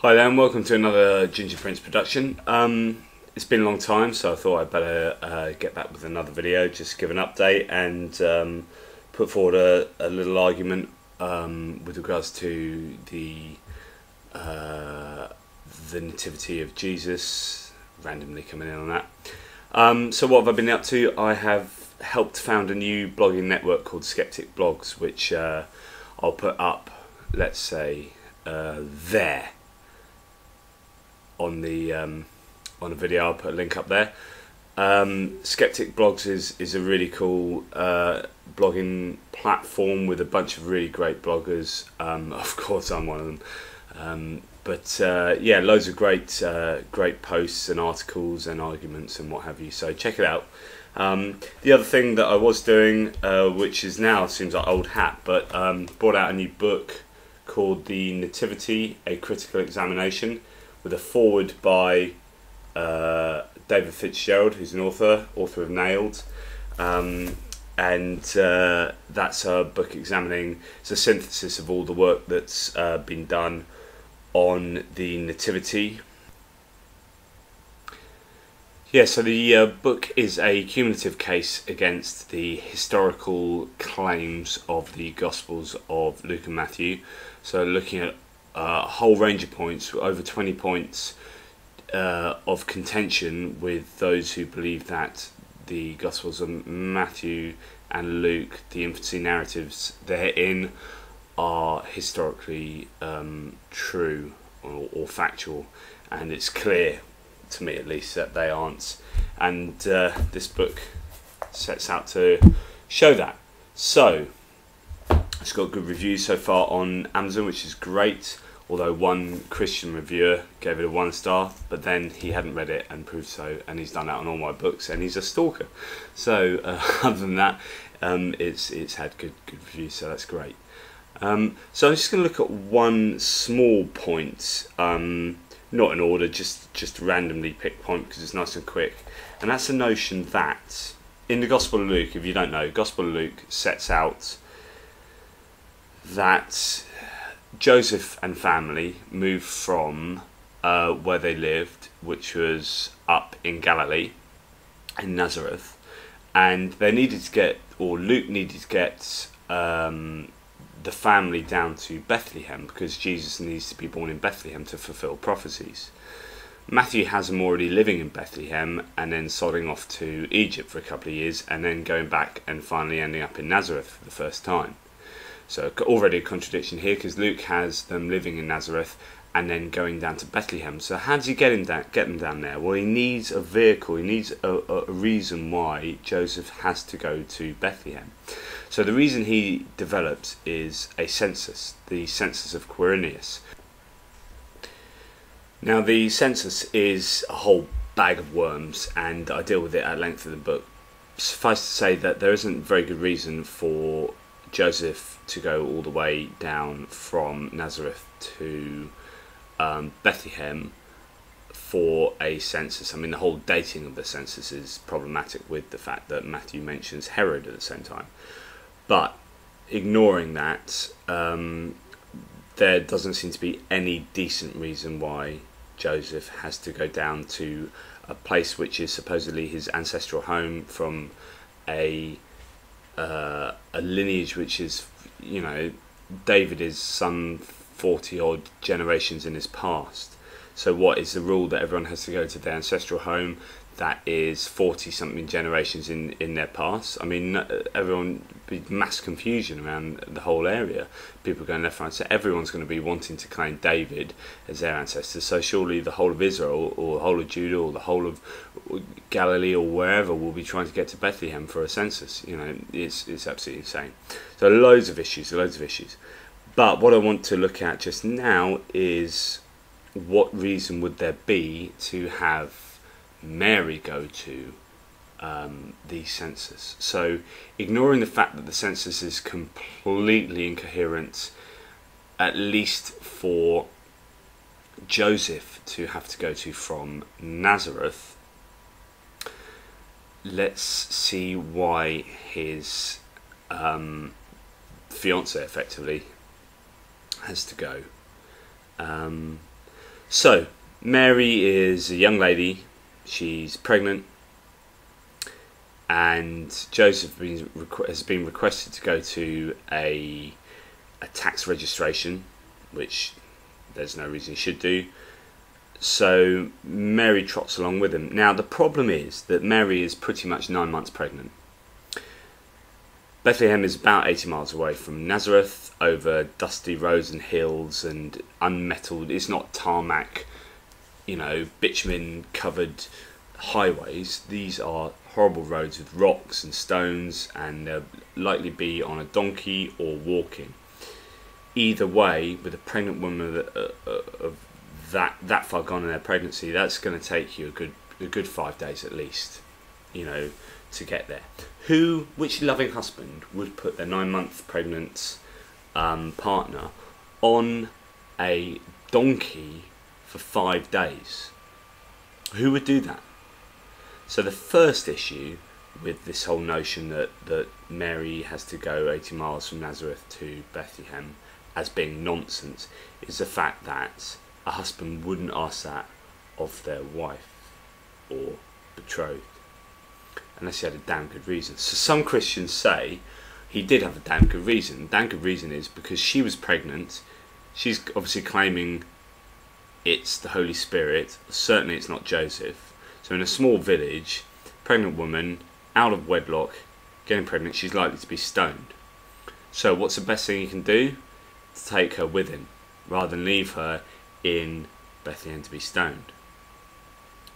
Hi there and welcome to another Ginger Prince production. It's been a long time, so I thought I'd better get back with another video, just give an update and put forward a little argument with regards to the Nativity of Jesus, randomly coming in on that. So what have I been up to? I have helped found a new blogging network called Skeptic Blogs, which I'll put up, let's say, there on the video. I'll put a link up there. Skeptic Blogs is a really cool blogging platform with a bunch of really great bloggers. Of course, I'm one of them. Yeah, loads of great posts and articles and arguments and what have you. So check it out. The other thing that I was doing, which is now seems like old hat, but brought out a new book called The Nativity: A Critical Examination, with a foreword by David Fitzgerald, who's an author of Nailed, and that's a book examining, it's a synthesis of all the work that's been done on the Nativity. Yeah, so the book is a cumulative case against the historical claims of the Gospels of Luke and Matthew. So looking at a whole range of points, over 20 points of contention with those who believe that the Gospels of Matthew and Luke, the infancy narratives therein, are historically true or factual, and it's clear, to me at least, that they aren't, and this book sets out to show that. So it's got good reviews so far on Amazon, which is great, although one Christian reviewer gave it a 1 star, but then he hadn't read it and proved so, and he's done that on all my books, and he's a stalker. So other than that, it's had good reviews, so that's great. So I'm just going to look at one small point, not in order, just randomly pick point because it's nice and quick, and that's the notion that in the Gospel of Luke, if you don't know, Gospel of Luke sets out that Joseph and family moved from where they lived, which was up in Galilee, in Nazareth, and they needed to get, or Luke needed to get the family down to Bethlehem because Jesus needs to be born in Bethlehem to fulfill prophecies. Matthew has them already living in Bethlehem and then sodding off to Egypt for a couple of years and then going back and finally ending up in Nazareth for the first time. So already a contradiction here, because Luke has them living in Nazareth and then going down to Bethlehem. So how does he get them down there? Well, he needs a vehicle, he needs a reason why Joseph has to go to Bethlehem. So the reason he develops is a census, the census of Quirinius. Now the census is a whole bag of worms, and I deal with it at length in the book. Suffice to say that there isn't very good reason for Joseph to go all the way down from Nazareth to Bethlehem for a census. I mean, the whole dating of the census is problematic with the fact that Matthew mentions Herod at the same time. But ignoring that, there doesn't seem to be any decent reason why Joseph has to go down to a place which is supposedly his ancestral home, from a lineage which is, you know, David is some 40 odd generations in his past. So what is the rule that everyone has to go to their ancestral home that is 40 something generations in their past? I mean, everyone, be mass confusion around the whole area, people going left, right, so everyone's going to be wanting to claim David as their ancestor. So surely the whole of Israel or the whole of Judah or the whole of Galilee or wherever will be trying to get to Bethlehem for a census. You know, it's absolutely insane. So loads of issues. But what I want to look at just now is what reason would there be to have Mary go to the census. So ignoring the fact that the census is completely incoherent, at least for Joseph to have to go to from Nazareth, let's see why his fiance effectively has to go. So, Mary is a young lady, she's pregnant, and Joseph has been requested to go to a tax registration, which there's no reason he should do. So Mary trots along with him. Now the problem is that Mary is pretty much 9 months pregnant. Bethlehem is about 80 miles away from Nazareth, over dusty roads and hills and unmetalled, it's not tarmac, bitumen covered highways. These are horrible roads with rocks and stones, and they'll likely be on a donkey or walking. Either way, with a pregnant woman of that far gone in their pregnancy, that's going to take you a good 5 days at least, to get there. Which loving husband would put their 9-month pregnant partner on a donkey for 5 days? Who would do that? So the first issue with this whole notion that Mary has to go 80 miles from Nazareth to Bethlehem as being nonsense is the fact that a husband wouldn't ask that of their wife or betrothed unless he had a damn good reason. So some Christians say he did have a damn good reason. The damn good reason is because she was pregnant. She's obviously claiming it's the Holy Spirit. Certainly it's not Joseph. So in a small village, pregnant woman, out of wedlock, getting pregnant, she's likely to be stoned. So what's the best thing you can do? To take her with him, rather than leave her in Bethlehem to be stoned.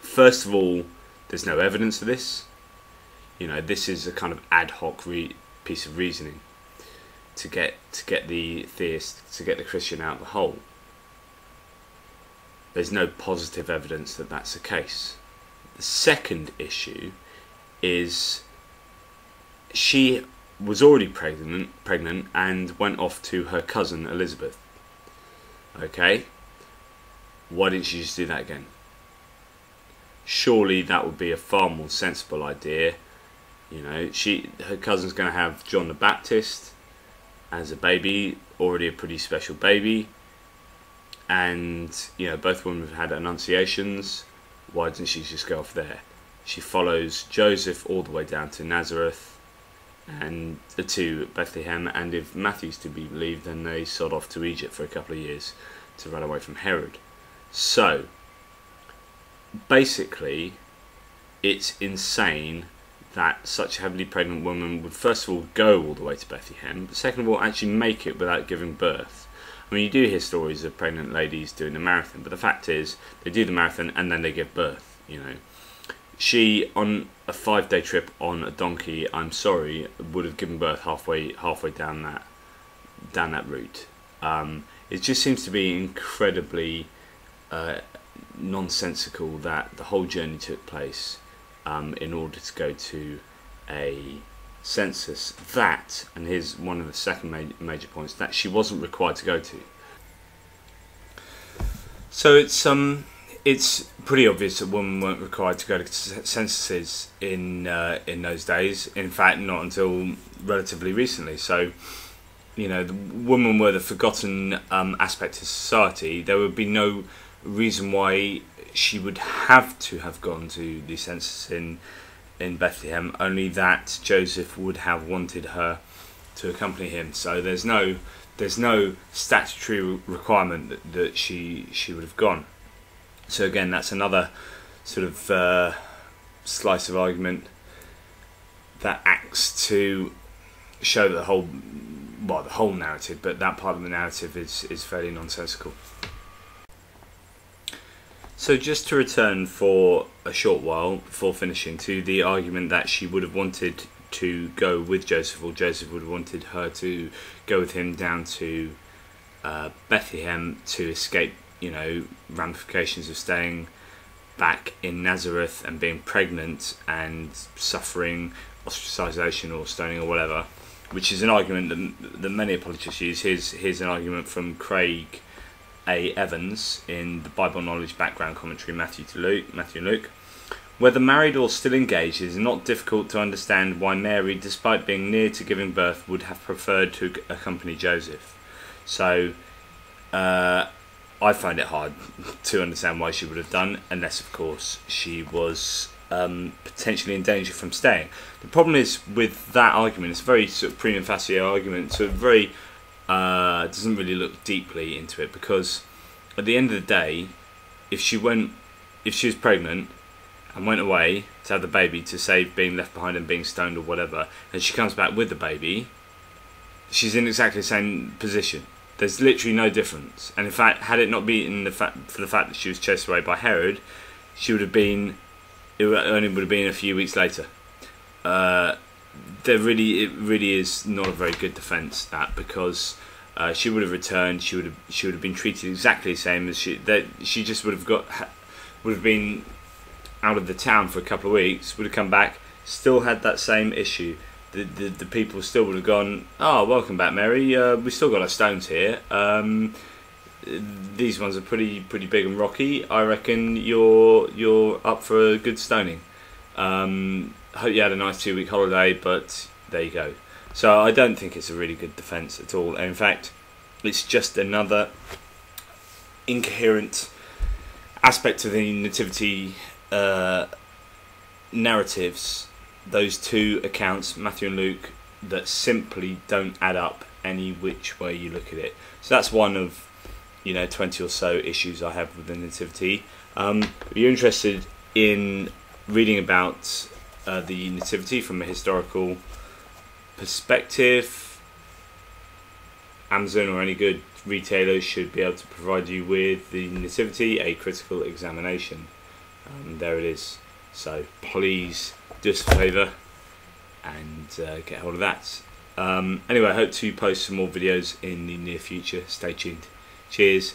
First of all, there's no evidence for this. This is a kind of ad hoc piece of reasoning to get the theist, to get the Christian out of the hole. There's no positive evidence that that's the case. The second issue is she was already pregnant and went off to her cousin Elizabeth. Okay? Why didn't she just do that again? Surely that would be a far more sensible idea. Her cousin's going to have John the Baptist as a baby, already a pretty special baby, and both women have had annunciations. Why didn't she just go off there? She follows Joseph all the way down to Nazareth and to Bethlehem, and if Matthew's to be believed, then they sod off to Egypt for a couple of years to run away from Herod. So basically it's insane that such a heavily pregnant woman would first of all go all the way to Bethlehem, but second of all actually make it without giving birth. I mean, you do hear stories of pregnant ladies doing the marathon, but the fact is they do the marathon and then they give birth. She, on a 5-day trip on a donkey, I'm sorry, would have given birth halfway down that route. It just seems to be incredibly nonsensical that the whole journey took place in order to go to a census that, and here's one of the second major points, that she wasn't required to go to. So it's pretty obvious that women weren't required to go to censuses in those days. In fact, not until relatively recently. So, the women were the forgotten aspect of society. There would be no reason why she would have to have gone to the census in Bethlehem, only that Joseph would have wanted her to accompany him. So there's no statutory requirement that she would have gone. So again, that's another sort of slice of argument that acts to show that the whole narrative, but that part of the narrative is fairly nonsensical. So just to return for a short while before finishing to the argument that she would have wanted to go with Joseph, or Joseph would have wanted her to go with him down to Bethlehem to escape, ramifications of staying back in Nazareth and being pregnant and suffering ostracisation or stoning or whatever, which is an argument that many apologists use. Here's an argument from Craig A. Evans in the Bible Knowledge Background Commentary, Matthew and Luke. Whether married or still engaged, it is not difficult to understand why Mary, despite being near to giving birth, would have preferred to accompany Joseph. So I find it hard to understand why she would have done, unless of course she was potentially in danger from staying. The problem is with that argument, it's a very sort of prima facie argument, so very doesn't really look deeply into it, because at the end of the day, if she was pregnant and went away to have the baby to save being left behind and being stoned or whatever, and she comes back with the baby, she's in exactly the same position. There's literally no difference. And in fact, had it not been for the fact that she was chased away by Herod, she would have been. It only would have been a few weeks later. It really is not a very good defence, that, because she would have returned. She would have been treated exactly the same as she just would have been out of the town for a couple of weeks. Would have come back, still had that same issue. The people still would have gone, oh, welcome back, Mary. We've still got our stones here. These ones are pretty big and rocky. I reckon you're up for a good stoning. Hope you had a nice 2-week holiday, but there you go. So I don't think it's a really good defence at all. And in fact, it's just another incoherent aspect of the nativity narratives. Those two accounts, Matthew and Luke, that simply don't add up any which way you look at it. So that's one of 20 or so issues I have with the nativity. If you're interested in reading about the nativity from a historical perspective, Amazon or any good retailer should be able to provide you with the nativity, a critical examination. There it is. So please do us a favour and get hold of that. Anyway, I hope to post some more videos in the near future. Stay tuned. Cheers.